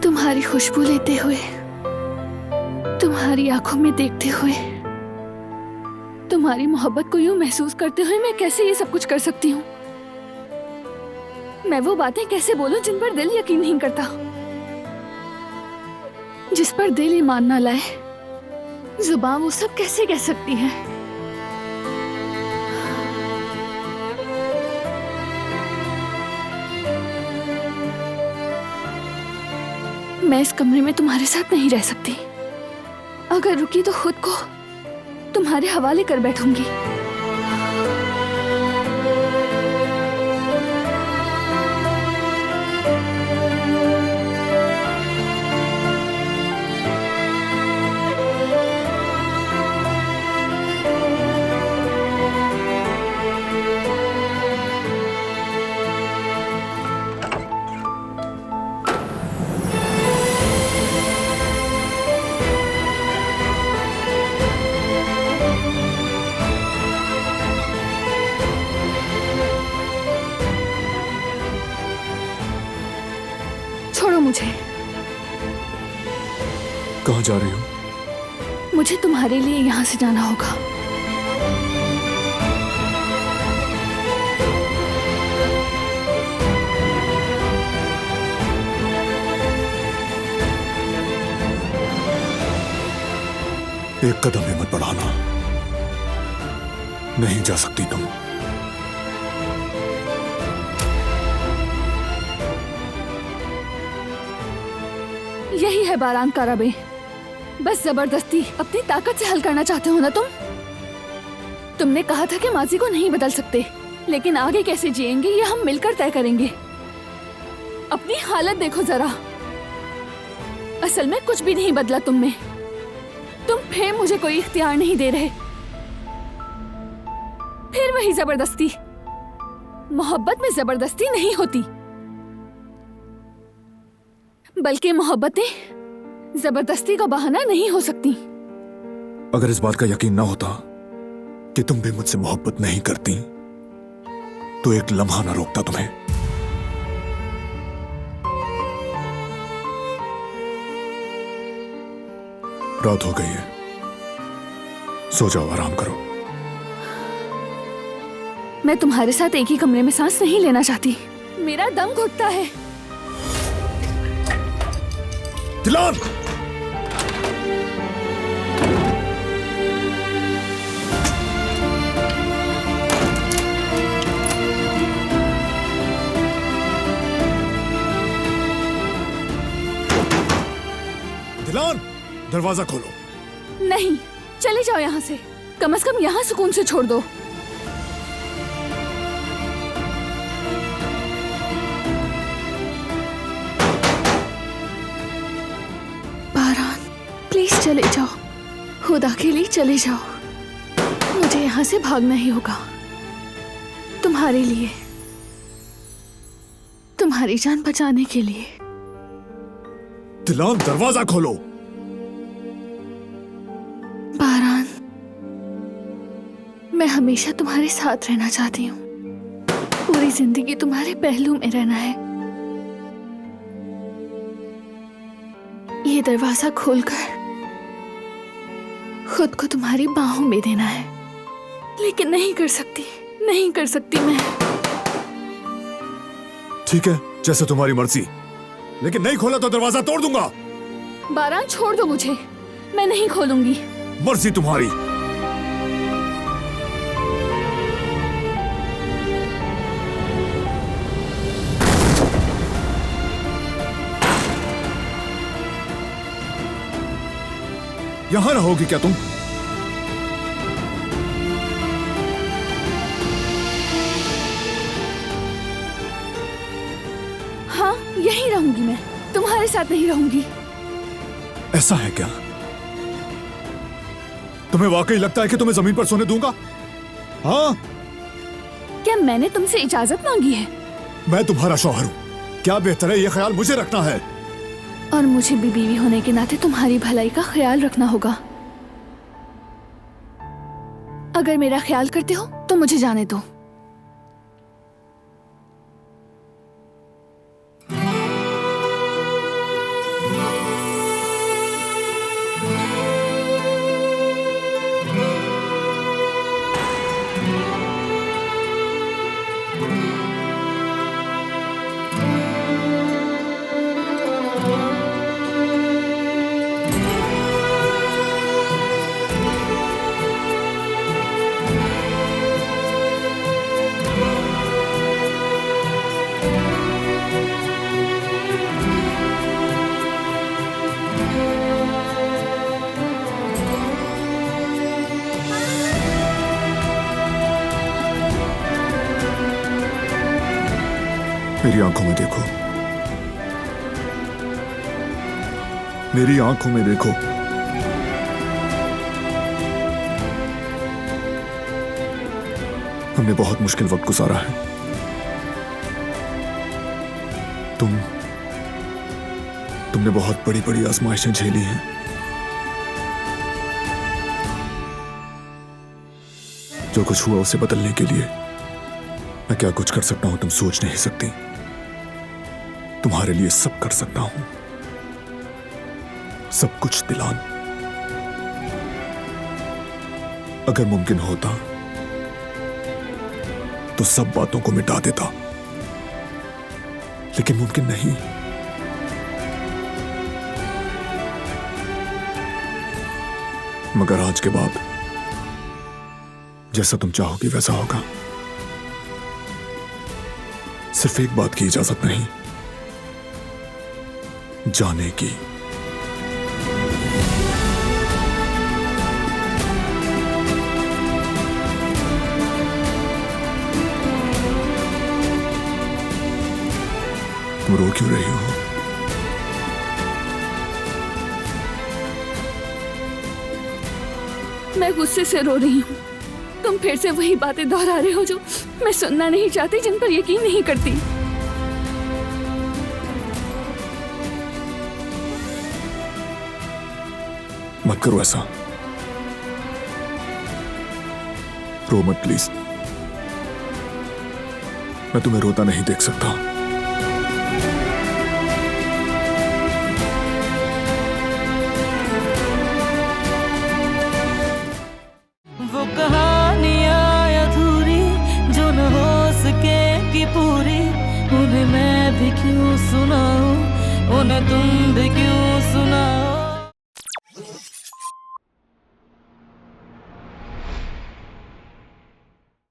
तुम्हारी खुशबू लेते हुए, तुम्हारी आंखों में देखते हुए, तुम्हारी मोहब्बत को यूं महसूस करते हुए मैं कैसे ये सब कुछ कर सकती हूँ? मैं वो बातें कैसे बोलूं जिन पर दिल यकीन नहीं करता, जिस पर दिल ईमान ना लाए, जुबान वो सब कैसे कह सकती है? मैं इस कमरे में तुम्हारे साथ नहीं रह सकती। अगर रुकी तो खुद को तुम्हारे हवाले कर बैठूंगी। छोड़ो मुझे। कहाँ जा रही हो? मुझे तुम्हारे लिए यहाँ से जाना होगा। एक कदम भी मत बढ़ाना। नहीं जा सकती तुम। यही है बारान का रबे। बस जबरदस्ती अपनी ताकत से हल करना चाहते हो ना तुम? तुमने कहा था कि माजी को नहीं बदल सकते, लेकिन आगे कैसे जिएंगे ये हम मिलकर तय करेंगे। अपनी हालत देखो जरा। असल में कुछ भी नहीं बदला तुम में। तुम फिर मुझे कोई इख्तियार नहीं दे रहे। फिर वही जबरदस्ती। मोहब्बत में जबरदस्ती नहीं होती, बल्कि मोहब्बतें जबरदस्ती का बहाना नहीं हो सकती। अगर इस बात का यकीन ना होता कि तुम भी मुझसे मोहब्बत नहीं करती, तो एक लम्हा ना रोकता तुम्हें। रात हो गई है, सो जाओ, आराम करो। मैं तुम्हारे साथ एक ही कमरे में सांस नहीं लेना चाहती। मेरा दम घुटता है। दिलान! दिलान, दरवाजा खोलो। नहीं, चले जाओ यहाँ से। कम से कम यहाँ सुकून से छोड़ दो। बारान, प्लीज चले जाओ। खुदा के लिए चले जाओ। मुझे यहाँ से भागना ही होगा। तुम्हारे लिए, तुम्हारी जान बचाने के लिए। दिलान, दरवाजा खोलो। बारान, मैं हमेशा तुम्हारे साथ रहना चाहती हूँ। पूरी जिंदगी तुम्हारे पहलू में रहना है। ये दरवाजा खोलकर खुद को तुम्हारी बाहों में देना है, लेकिन नहीं कर सकती, नहीं कर सकती मैं। ठीक है, जैसे तुम्हारी मर्जी, लेकिन नहीं खोला तो दरवाजा तोड़ दूंगा। बारान, छोड़ दो मुझे। मैं नहीं खोलूंगी। मर्जी तुम्हारी। यहां रहोगी क्या तुम? हाँ, यहीं रहूंगी मैं। तुम्हारे साथ नहीं रहूंगी। ऐसा है क्या? तुम्हें वाकई लगता है कि तुम्हें जमीन पर सोने दूंगा? हाँ? क्या मैंने तुमसे इजाजत मांगी है? मैं तुम्हारा शौहर हूं। क्या बेहतर है, यह ख्याल मुझे रखना है। और मुझे भी बीवी होने के नाते तुम्हारी भलाई का ख्याल रखना होगा। अगर मेरा ख्याल करते हो तो मुझे जाने दो। मेरी आंखों में देखो, मेरी आंखों में देखो। हमने बहुत मुश्किल वक्त गुजारा है। तुमने बहुत बड़ी बड़ी आजमाइशें झेली हैं। जो कुछ हुआ उसे बदलने के लिए मैं क्या कुछ कर सकता हूं तुम सोच नहीं सकती। तुम्हारे लिए सब कर सकता हूं, सब कुछ दिलान। अगर मुमकिन होता तो सब बातों को मिटा देता, लेकिन मुमकिन नहीं। मगर आज के बाद जैसा तुम चाहोगी वैसा होगा। सिर्फ एक बात की इजाजत नहीं, जाने की। तुम रो क्यों रही हो? मैं गुस्से से रो रही हूँ। तुम फिर से वही बातें दोहरा रहे हो जो मैं सुनना नहीं चाहती, जिन पर यकीन नहीं करती। मत करो ऐसा, रो मत प्लीज। मैं तुम्हें रोता नहीं देख सकता। वो कहानियां अधूरी जो न हो सकेगी पूरी, उन्हें मैं भी क्यों सुनाऊं, उन्हें तुम भी क्यों सुनाओ।